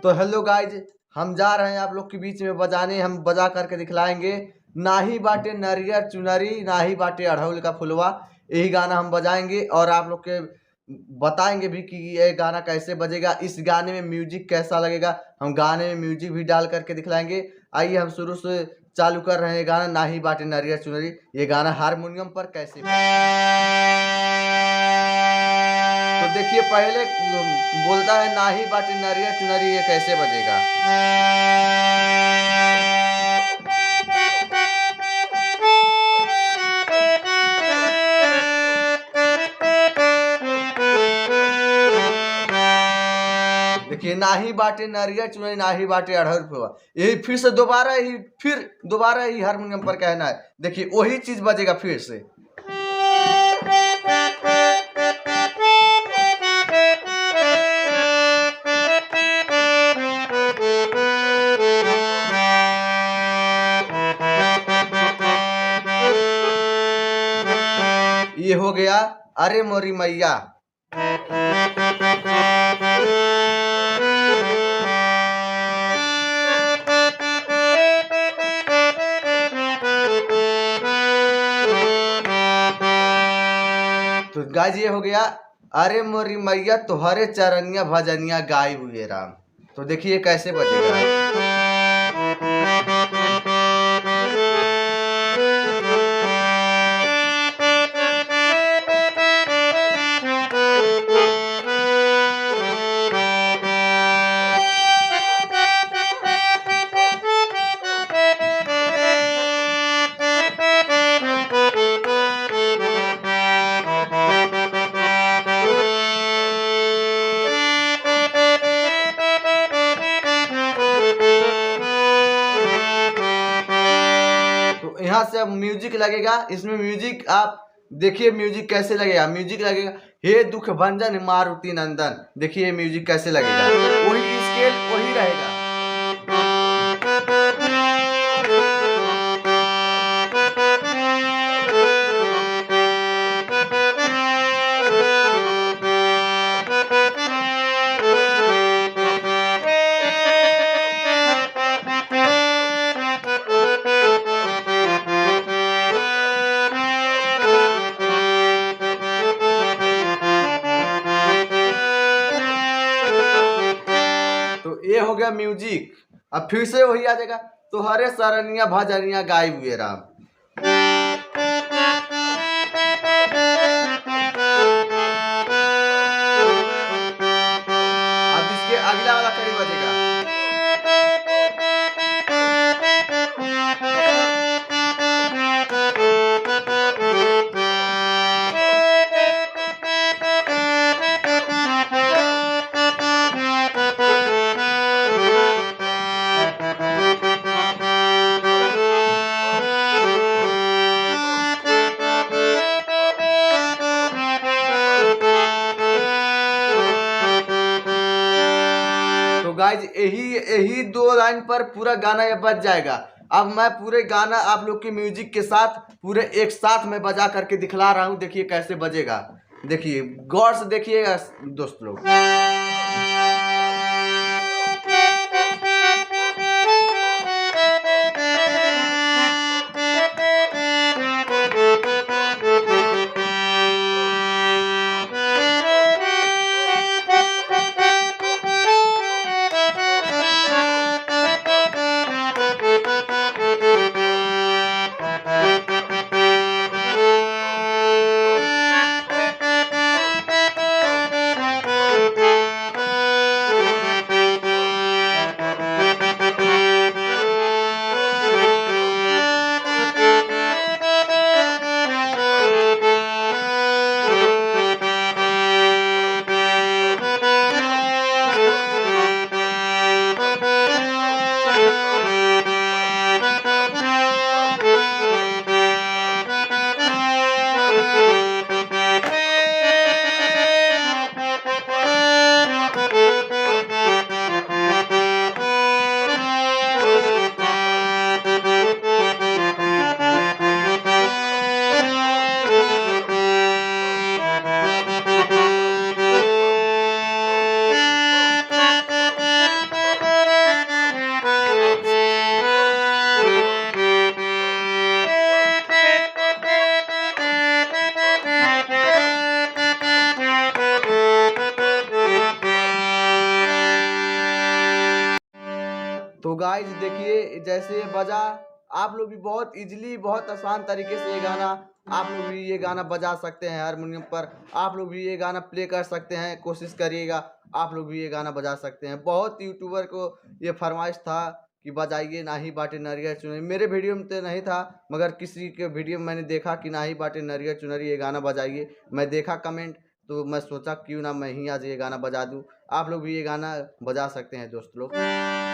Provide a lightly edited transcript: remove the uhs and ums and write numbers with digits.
तो hello guys, हम जा रहे हैं आप लोग के बीच में बजाने। हम बजा करके दिखलाएंगे। नाही बाटे नरियर चुनरी, नाही बाटे अड़हुल का फुलवा। यही गाना हम बजाएंगे और आप लोग के बताएंगे भी कि ये गाना कैसे बजेगा, इस गाने में म्यूजिक कैसा लगेगा। हम गाने में म्यूजिक भी डाल करके दिखलाएंगे। आइए हम शुरू से चालू कर रहे हैं गाना नाही बाटे नरियर चुनरी। ये गाना हारमोनियम पर कैसे तो देखिए, पहले बोलता है नाही बाटे नरियर चुनरी, ये कैसे बजेगा। देखिए, नाही बाटे नरियर चुनरी, नाही बाटे अड़हुल फुलवा। यही फिर से दोबारा ही हारमोनियम पर कहना है। देखिए वही चीज बजेगा फिर से। ये हो गया अरे मोरी मैया। तो गाइस ये हो गया अरे मोरी मैया तोहरे चरनिया भजनिया गाय हुए राम। तो देखिए कैसे बजेगा। यहाँ से अब म्यूजिक लगेगा। इसमें म्यूजिक आप देखिए म्यूजिक कैसे लगेगा। म्यूजिक लगेगा हे दुख भंजन मारुति नंदन। देखिए म्यूजिक कैसे लगेगा, वही स्केल वही रहेगा। ये हो गया म्यूजिक। अब फिर से वही आ जाएगा तो हरे सरनिया भजनिया गाय हुए राम। अब इसके अगला वाला कड़ी बजेगा। गाइज यही दो लाइन पर पूरा गाना ये बज जाएगा। अब मैं पूरे गाना आप लोग के म्यूजिक के साथ पूरे एक साथ में बजा करके दिखला रहा हूँ। देखिए कैसे बजेगा। देखिए गौर से देखिएगा दोस्त लोग। गाइस देखिए जैसे ये बजा, आप लोग भी बहुत इजीली बहुत आसान तरीके से ये गाना आप लोग भी ये गाना बजा सकते हैं हारमोनियम पर। आप लोग भी ये गाना प्ले कर सकते हैं, कोशिश करिएगा आप लोग भी ये गाना बजा सकते हैं। बहुत यूट्यूबर को ये फरमाइश था कि बजाइए नाही बाटे नरियर चुनरी। मेरे वीडियो में तो नहीं था, मगर किसी के वीडियो में मैंने देखा कि नाही बाटे नरियर चुनरी ये गाना बजाइए। मैं देखा कमेंट, तो मैं सोचा क्यों ना मैं ही आज ये गाना बजा दूं। आप लोग भी ये गाना बजा सकते हैं दोस्त लोग।